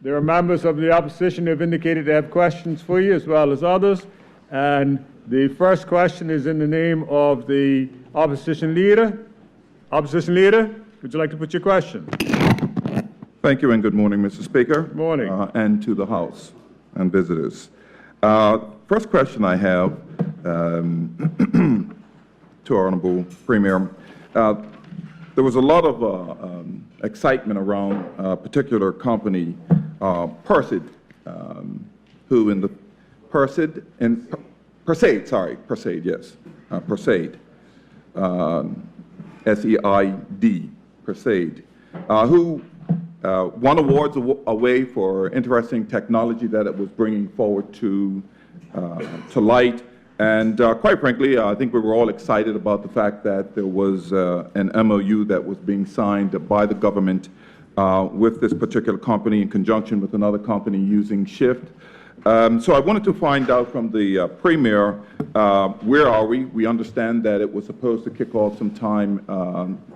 There are members of the opposition who have indicated they have questions for you as well as others. And the first question is in the name of the opposition leader. Opposition leader, would you like to put your question? Thank you and good morning, Mr. Speaker. Good morning. And to the House and visitors. First question I have to our Honorable Premier. There was a lot of excitement around a particular company, Perseid, who in the Perseid, yes, Perseid, S-E-I-D, Perseid, who won awards away for interesting technology that it was bringing forward to light. And quite frankly, I think we were all excited about the fact that there was an MOU that was being signed by the government with this particular company in conjunction with another company using Shift. So I wanted to find out from the Premier, where are we? We understand that it was supposed to kick off sometime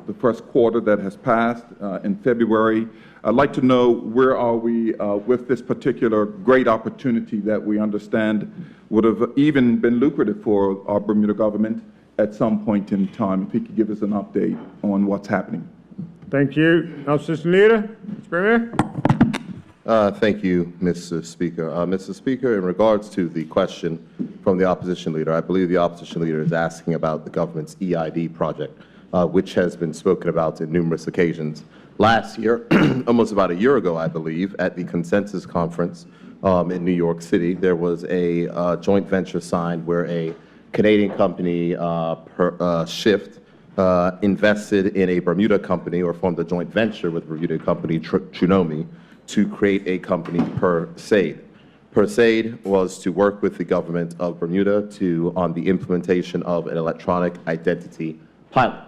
the first quarter that has passed in February. I'd like to know where are we with this particular great opportunity that we understand would have even been lucrative for our Bermuda government at some point in time. If he could give us an update on what's happening. Thank you. Opposition Leader, Mr. Premier. Thank you, Mr. Speaker. Mr. Speaker, in regards to the question from the opposition leader, I believe the opposition leader is asking about the government's EID project, which has been spoken about in numerous occasions. Last year, almost about a year ago, I believe, at the Consensus Conference in New York City, there was a joint venture signed where a Canadian company, Shift, invested in a Bermuda company or formed a joint venture with Bermuda company Tsunomi to create a company, Perseid. Perseid was to work with the government of Bermuda on the implementation of an electronic identity pilot.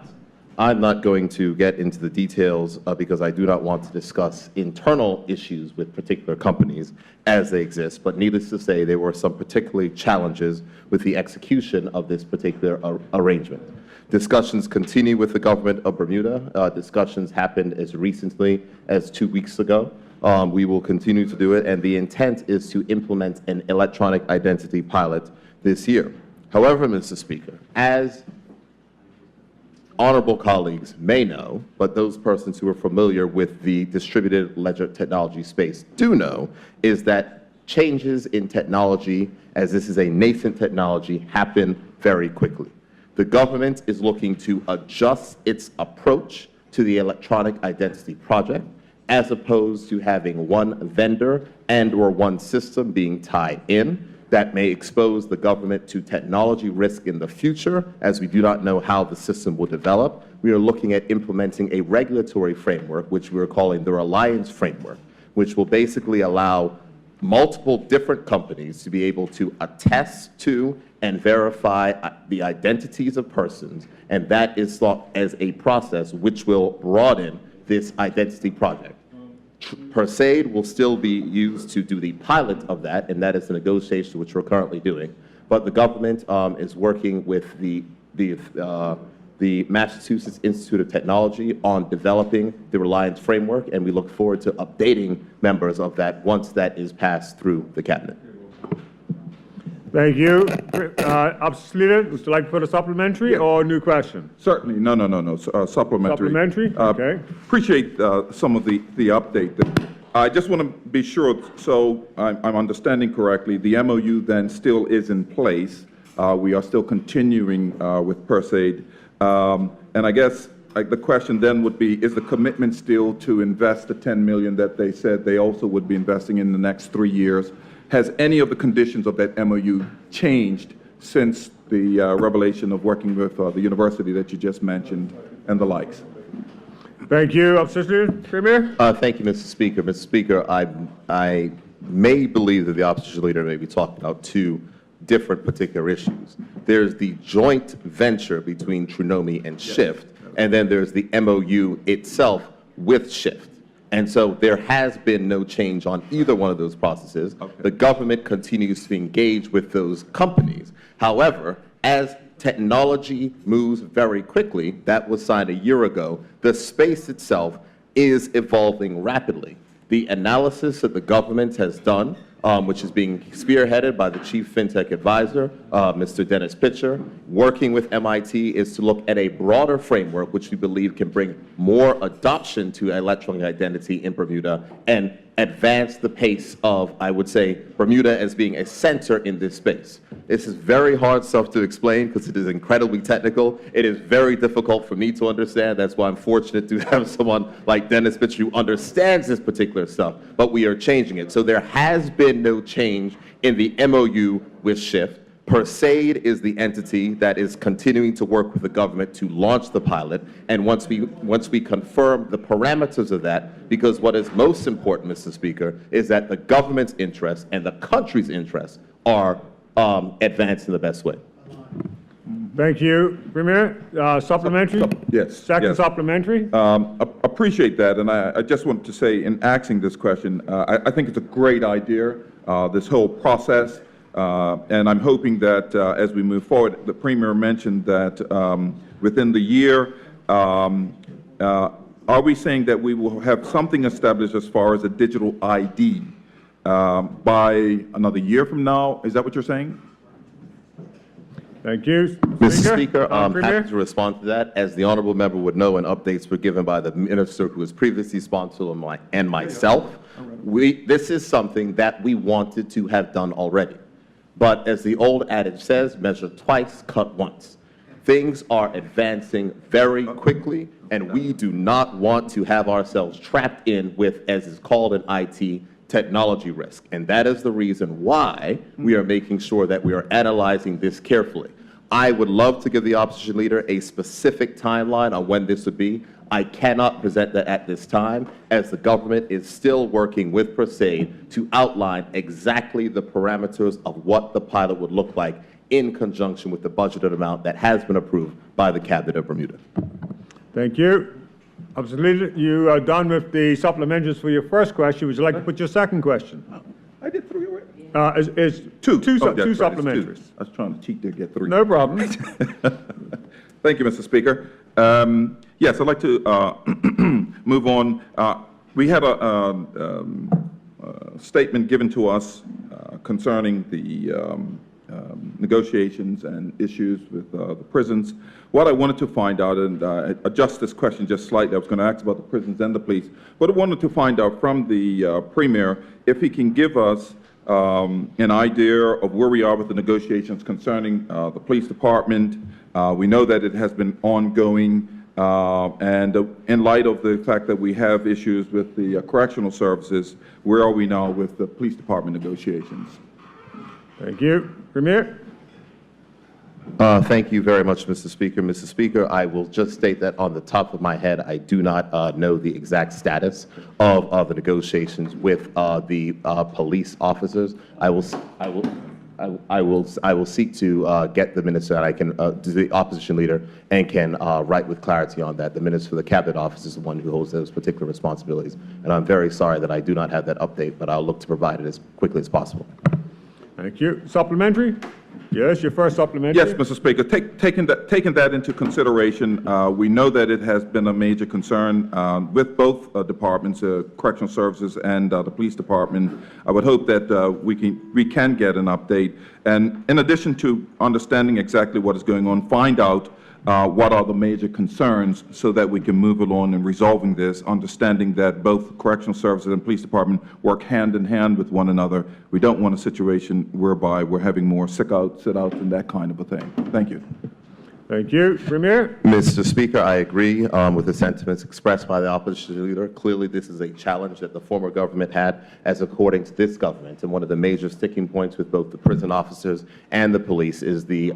I'm not going to get into the details because I do not want to discuss internal issues with particular companies as they exist, but needless to say, there were some particular challenges with the execution of this particular arrangement. Discussions continue with the government of Bermuda. Discussions happened as recently as 2 weeks ago. We will continue to do it, and the intent is to implement an electronic identity pilot this year. However, Mr. Speaker, as honorable colleagues may know, but those persons who are familiar with the distributed ledger technology space do know, is that changes in technology, as this is a nascent technology, happen very quickly. The government is looking to adjust its approach to the electronic identity project, as opposed to having one vendor and/or one system being tied in. That may expose the government to technology risk in the future, as we do not know how the system will develop. We are looking at implementing a regulatory framework, which we are calling the Reliance Framework, which will basically allow multiple different companies to be able to attest to and verify the identities of persons, and that is thought as a process which will broaden this identity project. Perseid will still be used to do the pilot of that, and that is the negotiation which we're currently doing. But the government is working with the Massachusetts Institute of Technology on developing the Reliance Framework, and we look forward to updating members of that once that is passed through the Cabinet. Thank you. Opposition Leader, would you like to put a supplementary or a new question? Certainly. No. Supplementary. Supplementary? Okay. Appreciate some of the update. I just want to be sure, so I'm understanding correctly, the MOU then still is in place. We are still continuing with Perseid. And I guess the question then would be, is the commitment still to invest the $10 million that they said they also would be investing in the next 3 years? Has any of the conditions of that MOU changed since the revelation of working with the university that you just mentioned and the likes? Thank you. Opposition Leader, Premier. Thank you, Mr. Speaker. Mr. Speaker, I may believe that the opposition leader may be talking about two different particular issues. There's the joint venture between Tsunomi and Shift, and then there's the MOU itself with Shift. And so there has been no change on either one of those processes. Okay. The government continues to engage with those companies. However, as technology moves very quickly, that was signed a year ago, the space itself is evolving rapidly. The analysis that the government has done, which is being spearheaded by the Chief FinTech Advisor, Mr. Dennis Pitcher, working with MIT, is to look at a broader framework which we believe can bring more adoption to electronic identity in Bermuda and advance the pace of, I would say, Bermuda as being a center in this space. This is very hard stuff to explain because it is incredibly technical. It is very difficult for me to understand. That's why I'm fortunate to have someone like Dennis Pitcher who understands this particular stuff, but we are changing it. So there has been no change in the MOU with SHIFT. Perseid is the entity that is continuing to work with the government to launch the pilot, and once we confirm the parameters of that, because what is most important, Mr. Speaker, is that the government's interests and the country's interests are advanced in the best way. Thank you. Premier, supplementary? Yes. Second yes. supplementary? Appreciate that, and I just want to say in asking this question, I think it's a great idea, this whole process. And I'm hoping that as we move forward, the Premier mentioned that within the year, are we saying that we will have something established as far as a digital ID by another year from now? Is that what you're saying? Thank you. Mr. Speaker, I'm Premier? happy to respond to that. As the honorable member would know, and updates were given by the minister who was previously sponsored and myself, this is something that we wanted to have done already. But as the old adage says, measure twice, cut once. Things are advancing very quickly, and we do not want to have ourselves trapped in with, as is called an IT, technology risk. And that is the reason why we are making sure that we are analyzing this carefully. I would love to give the opposition leader a specific timeline on when this would be. I cannot present that at this time, as the government is still working with Perseid to outline exactly the parameters of what the pilot would look like in conjunction with the budgeted amount that has been approved by the Cabinet of Bermuda. Thank you. Opposition Leader, you are done with the supplementaries for your first question. Would you like to put your second question? I did three already. It's Two. Two Oh, that's right, it's supplementaries. two. I was trying to cheat to get three. No problem. Thank you, Mr. Speaker. Yes, I'd like to move on. We had a statement given to us concerning the negotiations and issues with the prisons. What I wanted to find out, and adjust this question just slightly, I was going to ask about the prisons and the police, but I wanted to find out from the Premier if he can give us an idea of where we are with the negotiations concerning the police department. We know that it has been ongoing, and in light of the fact that we have issues with the correctional services, where are we now with the police department negotiations? Thank you. Premier? Thank you very much, Mr. Speaker. Mr. Speaker, I will just state that on the top of my head, I do not know the exact status of the negotiations with the police officers. I will seek to get the minister, and I can to the opposition leader, and can write with clarity on that. The minister for the Cabinet Office is the one who holds those particular responsibilities, and I'm very sorry that I do not have that update, but I'll look to provide it as quickly as possible. Thank you. Supplementary? Yes, your first supplementary. Yes, Mr. Speaker. Taking that into consideration, we know that it has been a major concern with both departments, correctional services and the police department. I would hope that we can get an update, and in addition to understanding exactly what is going on, find out what are the major concerns so that we can move along in resolving this, understanding that both correctional services and police department work hand in hand with one another. We don't want a situation whereby we're having more sit-outs and that kind of a thing. Thank you. Thank you. Premier? Mr. Speaker, I agree with the sentiments expressed by the opposition leader. Clearly, this is a challenge that the former government had, as according to this government. And one of the major sticking points with both the prison officers and the police is the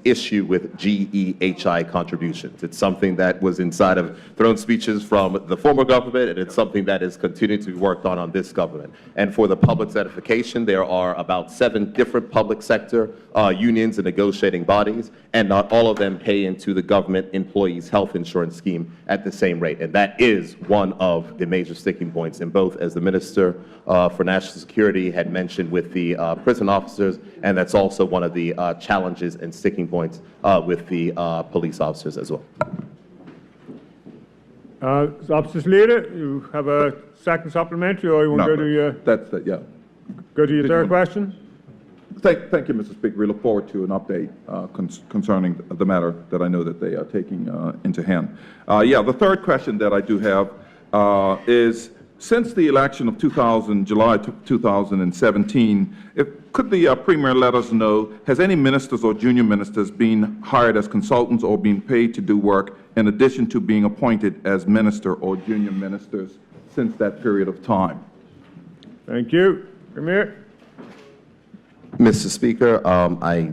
issue with GEHI contributions. It's something that was inside of throne speeches from the former government, and it's something that is continuing to be worked on this government. And for the public's edification, there are about 7 different public sector unions and negotiating bodies, and not all of them pay into the government employees' health insurance scheme at the same rate. And that is one of the major sticking points in both, as the Minister for National Security had mentioned, with the prison officers, and that's also one of the challenges and sticking points with the police officers as well. Opposition Leader, you have a second supplementary, or you want to go to your, That's it, yeah. go to your third question? Thank you, Mr. Speaker. We look forward to an update concerning the matter that I know that they are taking into hand. Yeah, the third question that I do have is, since the election of July 2017, could the Premier let us know, has any ministers or junior ministers been hired as consultants or been paid to do work in addition to being appointed as minister or junior ministers since that period of time? Thank you. Premier? Mr. Speaker, I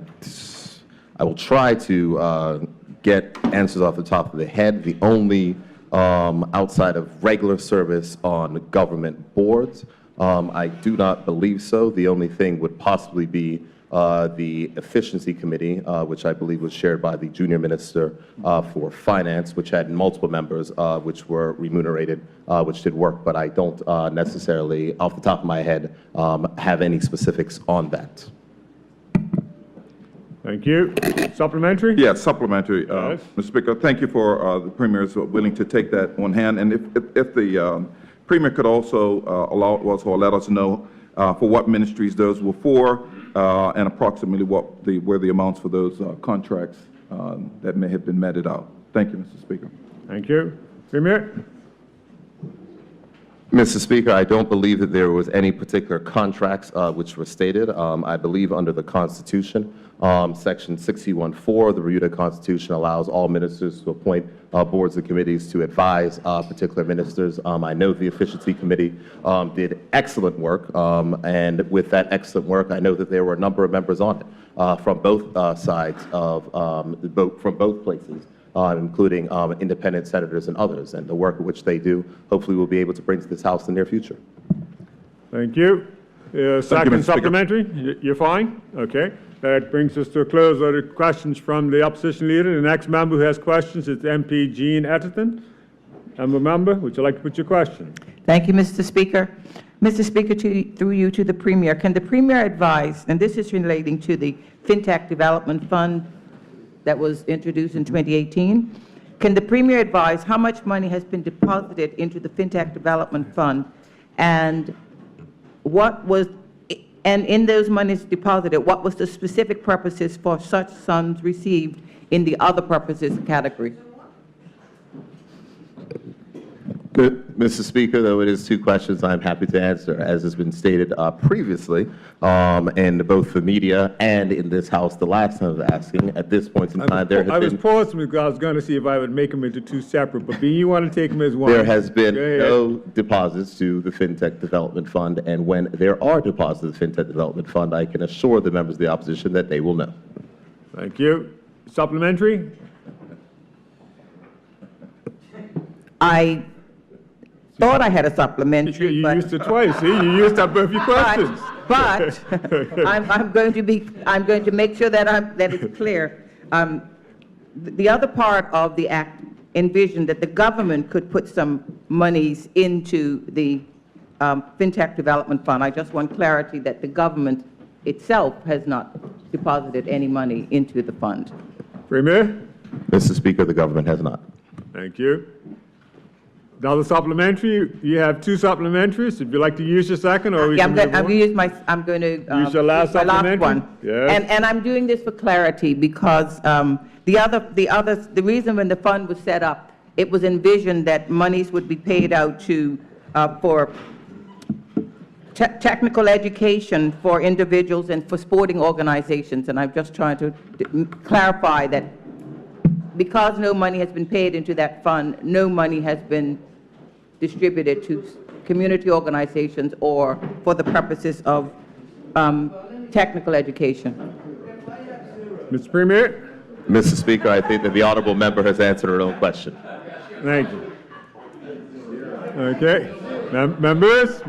will try to get answers off the top of the head. The only outside of regular service on government boards, I do not believe so. The only thing would possibly be the Efficiency Committee, which I believe was chaired by the Junior Minister for Finance, which had multiple members which were remunerated, which did work, but I don't necessarily, off the top of my head, have any specifics on that. Thank you. Supplementary? Yes, supplementary, Yes. Mr. Speaker. Thank you for the Premier's willing to take that on hand. And if the Premier could also allow us or let us know for what ministries those were for and approximately what were the amounts for those contracts that may have been meted out. Thank you, Mr. Speaker. Thank you. Premier? Mr. Speaker, I don't believe that there was any particular contracts which were stated. I believe under the Constitution, Section 61(4) of the Bermuda Constitution allows all ministers to appoint boards and committees to advise particular ministers. I know the Efficiency Committee did excellent work, and with that excellent work, I know that there were a number of members on it from both sides of from both places. Including independent senators and others, and the work which they do, hopefully we'll be able to bring to this House in the near future. Thank you. Second Mr. Speaker. supplementary? You're fine? Okay. That brings us to a close of the questions from the Opposition Leader. The next member who has questions is MP Jean Etterton. Member, would you like to put your question? Thank you, Mr. Speaker. Mr. Speaker, through you to the Premier, can the Premier advise, and this is relating to the FinTech Development Fund that was introduced in 2018. Can the Premier advise how much money has been deposited into the FinTech Development Fund, and in those monies deposited, what was the specific purposes for such funds received in the other purposes category? Good. Mr. Speaker, though it is two questions, I'm happy to answer. As has been stated previously in both the media and in this House the last time I was asking, at this point in time, there has been... I was pausing because I was going to see if I would make them into two separate, but you want to take them as one. There has been no deposits to the FinTech Development Fund, and when there are deposits to the FinTech Development Fund, I can assure the members of the opposition that they will know. Thank you. Supplementary? I thought I had a supplementary, You but... used it twice. See, you used up both your questions. But I'm going to make sure that it's clear. The other part of the act envisioned that the government could put some monies into the FinTech Development Fund. I just want clarity that the government itself has not deposited any money into the fund. Premier? Mr. Speaker, the government has not. Thank you. Another supplementary. You have two supplementaries. If you'd like to use your second, or I'm going to use my your last supplementary. one. Yes. And I'm doing this for clarity because the reason when the fund was set up, it was envisioned that monies would be paid out to for technical education for individuals and for sporting organizations. And I'm just trying to clarify that because no money has been paid into that fund, no money has been distributed to community organizations or for the purposes of technical education. Mr. Premier? Mr. Speaker, I think that the honorable member has answered her own question. Thank you. Okay. Members?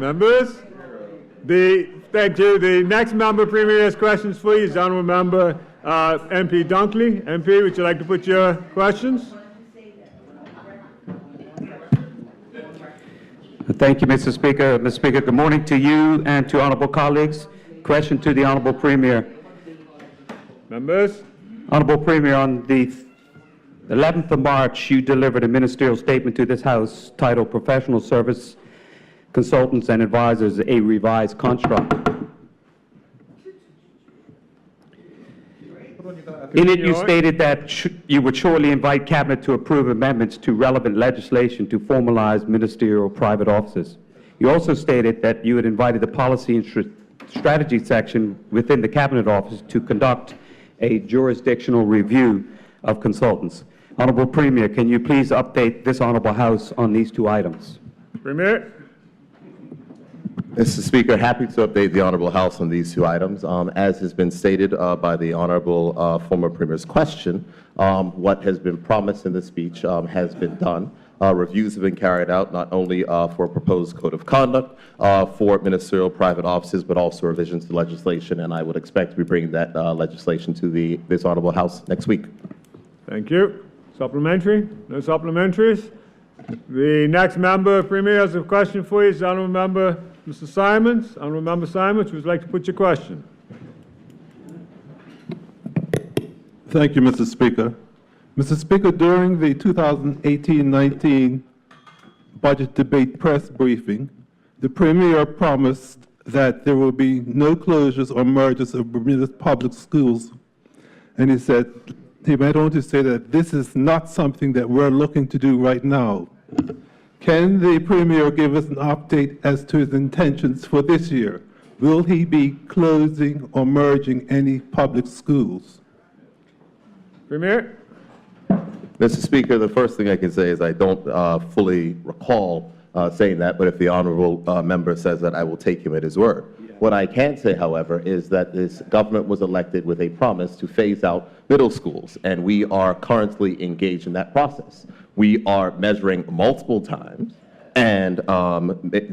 Thank you. The next member Premier has questions for you is Honorable Member MP Dunkley. MP, would you like to put your questions? Thank you, Mr. Speaker. Mr. Speaker, good morning to you and to honorable colleagues. Question to the Honorable Premier. Members? Honorable Premier, on the The 11th of March, you delivered a ministerial statement to this House titled Professional Service Consultants and Advisors, a Revised Construct. In it, you stated that you would shortly invite Cabinet to approve amendments to relevant legislation to formalize ministerial private offices. You also stated that you had invited the Policy and Strategy section within the Cabinet Office to conduct a jurisdictional review of consultants. Honorable Premier, can you please update this Honorable House on these two items? Premier. Mr. Speaker, happy to update the Honorable House on these two items. As has been stated by the Honorable former Premier's question, what has been promised in the speech has been done. Reviews have been carried out not only for a proposed code of conduct for ministerial private offices, but also revisions to legislation, and I would expect to be bringing that legislation to this Honorable House next week. Thank you. Supplementary? No supplementaries? The next member, Premier, has a question for you. Is the Honourable Member Mr. Simons. Honourable Member Simons, would you like to put your question? Thank you, Mr. Speaker. Mr. Speaker, during the 2018-19 budget debate press briefing, the Premier promised that there will be no closures or mergers of Bermuda public schools. And he said, he went on to say that this is not something that we're looking to do right now. Can the Premier give us an update as to his intentions for this year? Will he be closing or merging any public schools? Premier? Mr. Speaker, the first thing I can say is I don't fully recall saying that, but if the honorable member says that, I will take him at his word. What I can say, however, is that this government was elected with a promise to phase out middle schools, and we are currently engaged in that process. We are measuring multiple times, and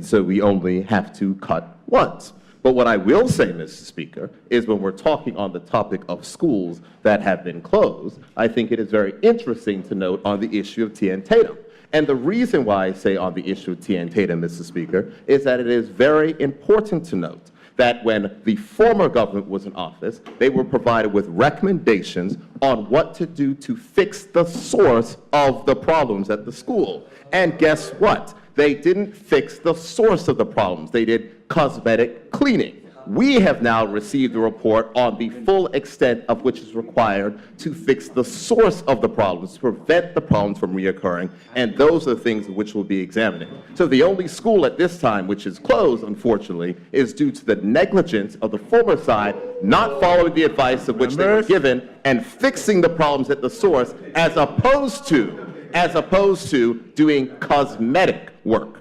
so we only have to cut once. But what I will say, Mr. Speaker, is when we're talking on the topic of schools that have been closed, I think it is very interesting to note on the issue of T.N. Tatum. And the reason why I say on the issue of T.N. Tatum, Mr. Speaker, is that it is very important to note that when the former government was in office, they were provided with recommendations on what to do to fix the source of the problems at the school. And guess what? They didn't fix the source of the problems. They did cosmetic cleaning. We have now received a report on the full extent of which is required to fix the source of the problems, to prevent the problems from reoccurring, and those are the things which we'll be examining. So the only school at this time which is closed, unfortunately, is due to the negligence of the former side not following the advice of which they were given and fixing the problems at the source as opposed to doing cosmetic work.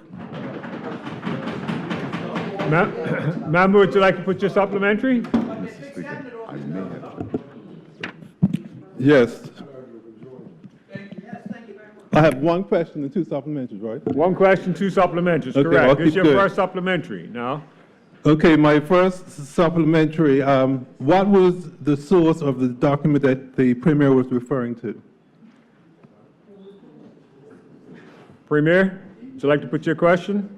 Member, would you like to put your supplementary? Yes. I have one question and two supplementaries, right? One question, two supplementaries, Okay, correct. I'll This is keep your good. first supplementary now. Okay, my first supplementary, what was the source of the document that the Premier was referring to? Premier, would you like to put your question?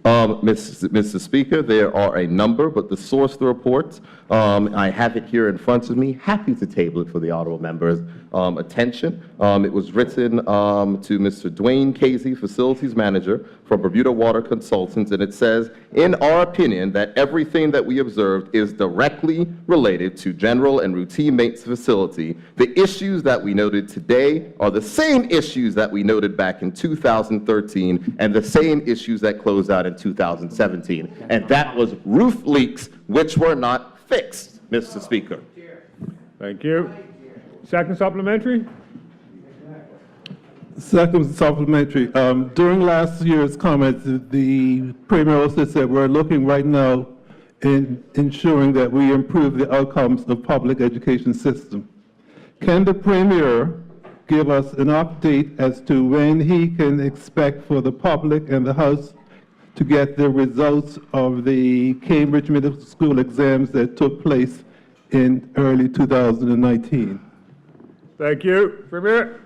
Mr. Speaker, there are a number, but the source of the report, I have it here in front of me. Happy to table it for the honorable members' attention. It was written to Mr. Dwayne Casey, Facilities Manager from Bermuda Water Consultants, and it says, in our opinion, that everything that we observed is directly related to general and routine maintenance facility. The issues that we noted today are the same issues that we noted back in 2013 and the same issues that closed out in 2017. And that was roof leaks which were not fixed, Mr. Speaker. Thank you. Second supplementary? Second supplementary. During last year's comments, the Premier also said we're looking right now in ensuring that we improve the outcomes of public education system. Can the Premier give us an update as to when he can expect for the public and the House to get the results of the Cambridge Middle School exams that took place in early 2019? Thank you. Premier?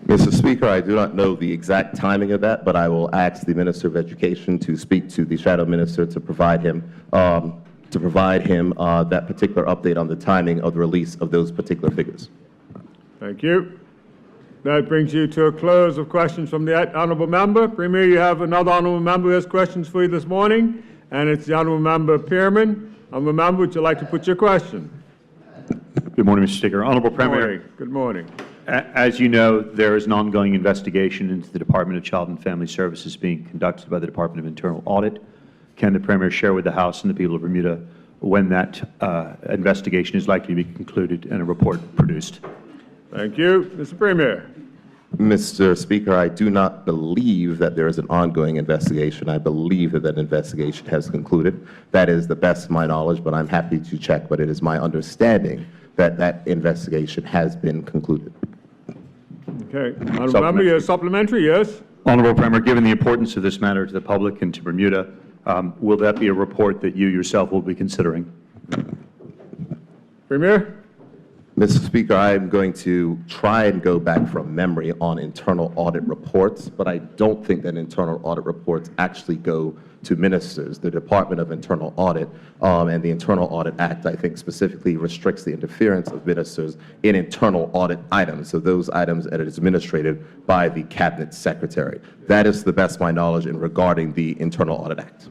Mr. Speaker, I do not know the exact timing of that, but I will ask the Minister of Education to speak to the Shadow Minister to provide him that particular update on the timing of the release of those particular figures. Thank you. That brings you to a close of questions from the honourable member. Premier, you have another honourable member who has questions for you this morning, and it's the honourable member Pearman. Honourable member, would you like to put your question? Good morning, Mr. Speaker. Honourable Premier, Good morning. as you know, there is an ongoing investigation into the Department of Child and Family Services being conducted by the Department of Internal Audit. Can the Premier share with the House and the people of Bermuda when that investigation is likely to be concluded and a report produced? Thank you. Mr. Premier. Mr. Speaker, I do not believe that there is an ongoing investigation. I believe that that investigation has concluded. That is the best of my knowledge, but I'm happy to check. But it is my understanding that that investigation has been concluded. Okay. Honourable member, your supplementary, yes? Honourable Premier, given the importance of this matter to the public and to Bermuda, will that be a report that you yourself will be considering? Premier? Mr. Speaker, I am going to try and go back from memory on internal audit reports, but I don't think that internal audit reports actually go to ministers. The Department of Internal Audit and the Internal Audit Act, I think, specifically restricts the interference of ministers in internal audit items, so those items that is administered by the Cabinet Secretary. That is to the best of my knowledge in regarding the Internal Audit Act.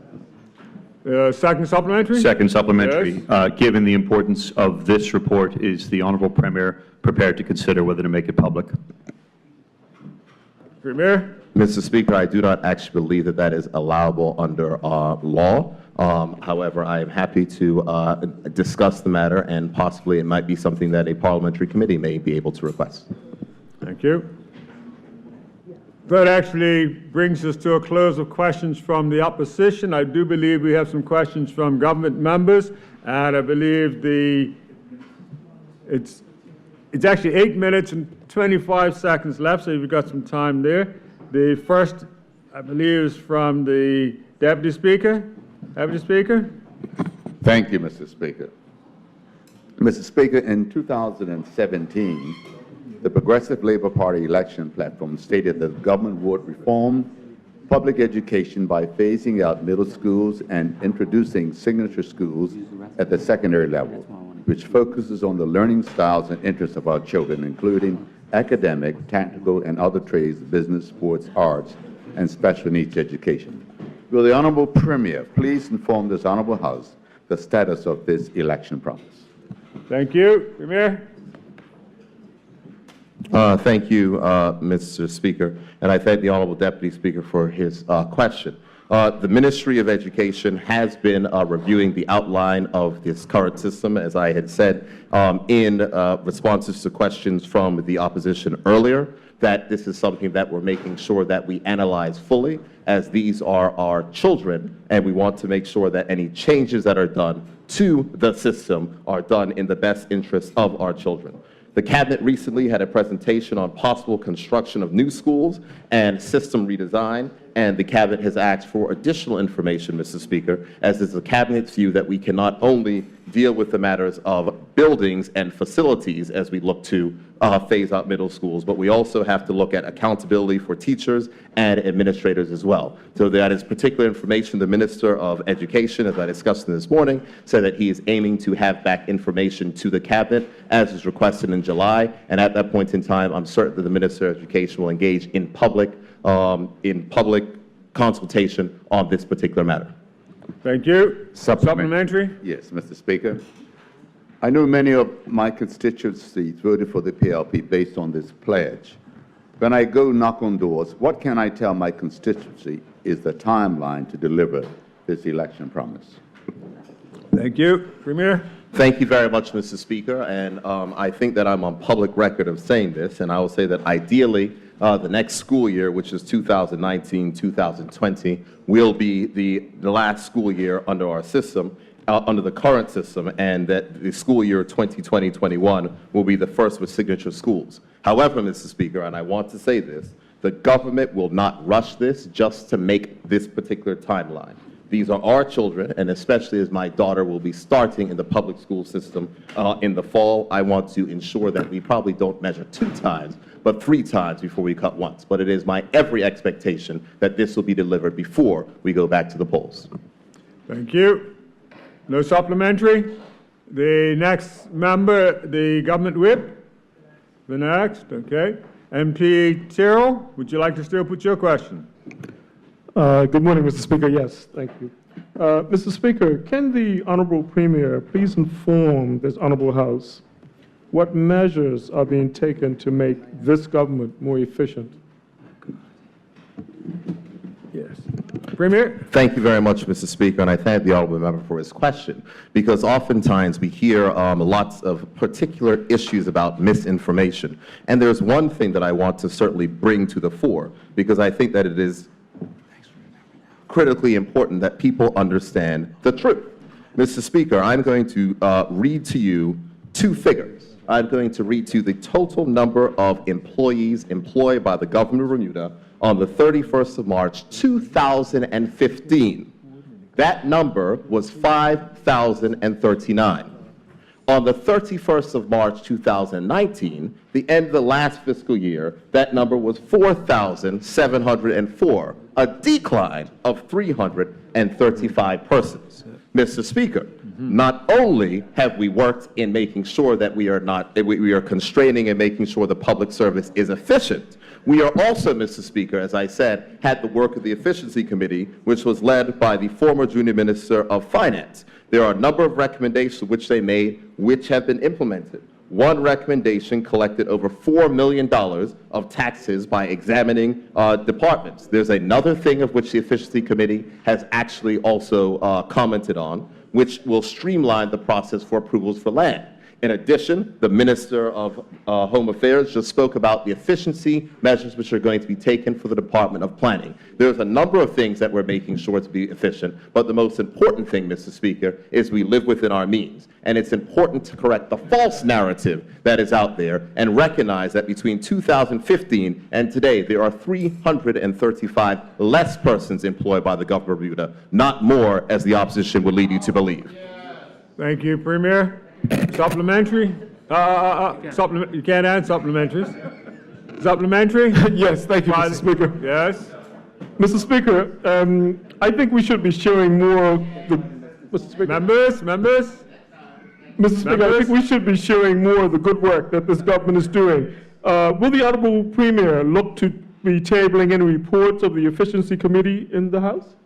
Second supplementary? Second supplementary. Yes. Given the importance of this report, is the Honourable Premier prepared to consider whether to make it public? Premier? Mr. Speaker, I do not actually believe that that is allowable under law. However, I am happy to discuss the matter, and possibly it might be something that a parliamentary committee may be able to request. Thank you. That actually brings us to a close of questions from the opposition. I do believe we have some questions from government members, and I believe it's actually 8 minutes and 25 seconds left, so you've got some time there. The first, I believe, is from the Deputy Speaker. Deputy Speaker? Thank you, Mr. Speaker. Mr. Speaker, in 2017, the Progressive Labour Party election platform stated that the government would reform public education by phasing out middle schools and introducing signature schools at the secondary level, which focuses on the learning styles and interests of our children, including academic, technical, and other trades, business, sports, arts, and special needs education. Will the Honourable Premier please inform this Honourable House the status of this election promise? Thank you. Premier? Thank you, Mr. Speaker, and I thank the Honourable Deputy Speaker for his question. The Ministry of Education has been reviewing the outline of this current system, as I had said in responses to questions from the opposition earlier, that this is something that we're making sure that we analyze fully, as these are our children, and we want to make sure that any changes that are done to the system are done in the best interest of our children. The Cabinet recently had a presentation on possible construction of new schools and system redesign, and the Cabinet has asked for additional information, Mr. Speaker, as is the Cabinet's view that we can not only deal with the matters of buildings and facilities as we look to phase out middle schools, but we also have to look at accountability for teachers and administrators as well. So that is particular information. The Minister of Education, as I discussed this morning, said that he is aiming to have back information to the Cabinet as is requested in July, and at that point in time, I'm certain that the Minister of Education will engage in public consultation on this particular matter. Thank you. Supplementary? Yes, Mr. Speaker. I know many of my constituencies voted for the PLP based on this pledge. When I go knock on doors, what can I tell my constituency is the timeline to deliver this election promise? Thank you. Premier? Thank you very much, Mr. Speaker, and I think that I'm on public record of saying this, and I will say that ideally the next school year, which is 2019-2020, will be the last school year under our system, under the current system, and that the school year 2020-21 will be the first with signature schools. However, Mr. Speaker, and I want to say this, the government will not rush this just to make this particular timeline. These are our children, and especially as my daughter will be starting in the public school system in the fall, I want to ensure that we probably don't measure 2 times, but 3 times before we cut once. But it is my every expectation that this will be delivered before we go back to the polls. Thank you. No supplementary. The next member, the government whip. The next, okay. MP Terrell, would you like to still put your question? Good morning, Mr. Speaker. Yes, thank you. Mr. Speaker, can the Honorable Premier please inform this Honorable House what measures are being taken to make this government more efficient? Yes. Premier? Thank you very much, Mr. Speaker, and I thank the honorable member for his question, because oftentimes we hear lots of particular issues about misinformation. And there's one thing that I want to certainly bring to the fore, because I think that it is critically important that people understand the truth. Mr. Speaker, I'm going to read to you two figures. I'm going to read to you the total number of employees employed by the government of Bermuda on the 31st of March, 2015. That number was 5,039. On the 31st of March, 2019, the end of the last fiscal year, that number was 4,704, a decline of 335 persons. Mr. Speaker, not only have we worked in making sure that we are constraining and making sure the public service is efficient, we are also, Mr. Speaker, as I said, had the work of the Efficiency Committee, which was led by the former Junior Minister of Finance. There are a number of recommendations which they made, which have been implemented. One recommendation collected over $4 million of taxes by examining departments. There's another thing of which the Efficiency Committee has actually also commented on, which will streamline the process for approvals for land. In addition, the Minister of Home Affairs just spoke about the efficiency measures which are going to be taken for the Department of Planning. There's a number of things that we're making sure to be efficient, but the most important thing, Mr. Speaker, is we live within our means. And it's important to correct the false narrative that is out there and recognize that between 2015 and today, there are 335 less persons employed by the government of Bermuda, not more, as the opposition would lead you to believe. Thank you, Premier. Supplementary? You can't add supplementaries. Supplementary? Yes, thank you, Mr. Speaker. Yes. Mr. Speaker, I think we should be showing more. Mr. Speaker, Members? Mr. Speaker, I think we should be showing more of the good work that this government is doing. Will the Honorable Premier look to be tabling any reports of the Efficiency Committee in the House?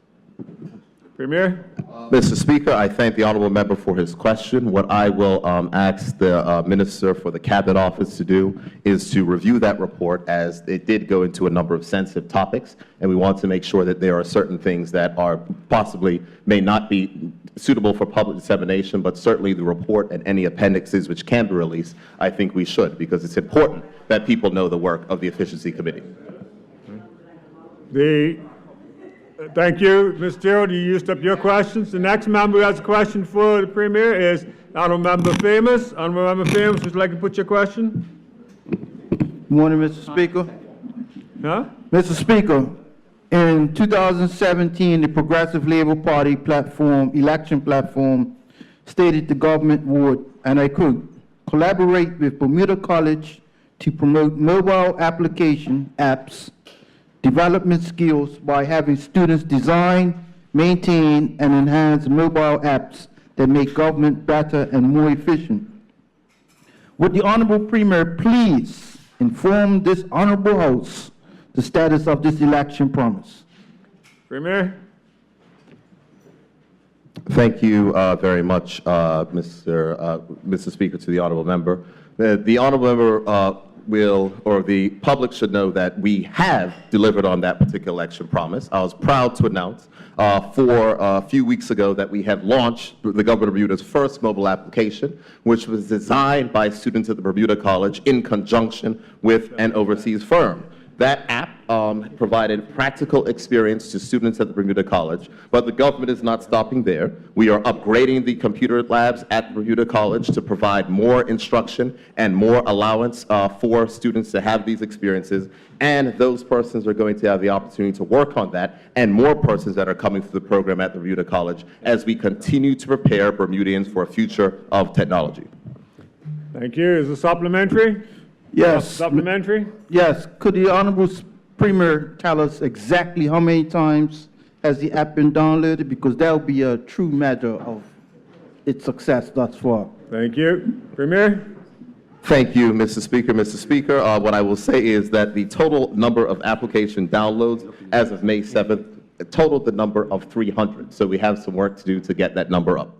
Premier? Mr. Speaker, I thank the honorable member for his question. What I will ask the Minister for the Cabinet Office to do is to review that report, as it did go into a number of sensitive topics, and we want to make sure that there are certain things that are possibly may not be suitable for public dissemination, but certainly the report and any appendixes which can be released, I think we should, because it's important that people know the work of the Efficiency Committee. Thank you, Ms. Terrell. You used up your questions. The next member who has a question for the Premier is Honorable Member Famous. Honorable Member Famous, would you like to put your question? Good morning, Mr. Speaker. Huh? Mr. Speaker, in 2017, the Progressive Labor Party election platform stated the government would, and I quote, collaborate with Bermuda College to promote mobile application apps development skills by having students design, maintain, and enhance mobile apps that make government better and more efficient. Would the Honorable Premier please inform this Honorable House the status of this election promise? Premier? Thank you very much, Mr. Speaker, to the honorable member. The honorable member the public should know that we have delivered on that particular election promise. I was proud to announce a few weeks ago that we have launched the government of Bermuda's first mobile application, which was designed by students at the Bermuda College in conjunction with an overseas firm. That app provided practical experience to students at the Bermuda College, but the government is not stopping there. We are upgrading the computer labs at the Bermuda College to provide more instruction and more allowance for students to have these experiences, and those persons are going to have the opportunity to work on that, and more persons that are coming through the program at the Bermuda College as we continue to prepare Bermudians for a future of technology. Thank you. Is it supplementary? Yes. Supplementary? Yes. Could the Honorable Premier tell us exactly how many times has the app been downloaded? Because that will be a true measure of its success thus far. Thank you. Premier? Thank you, Mr. Speaker. Mr. Speaker, what I will say is that the total number of application downloads as of May 7th totaled the number of 300. So we have some work to do to get that number up.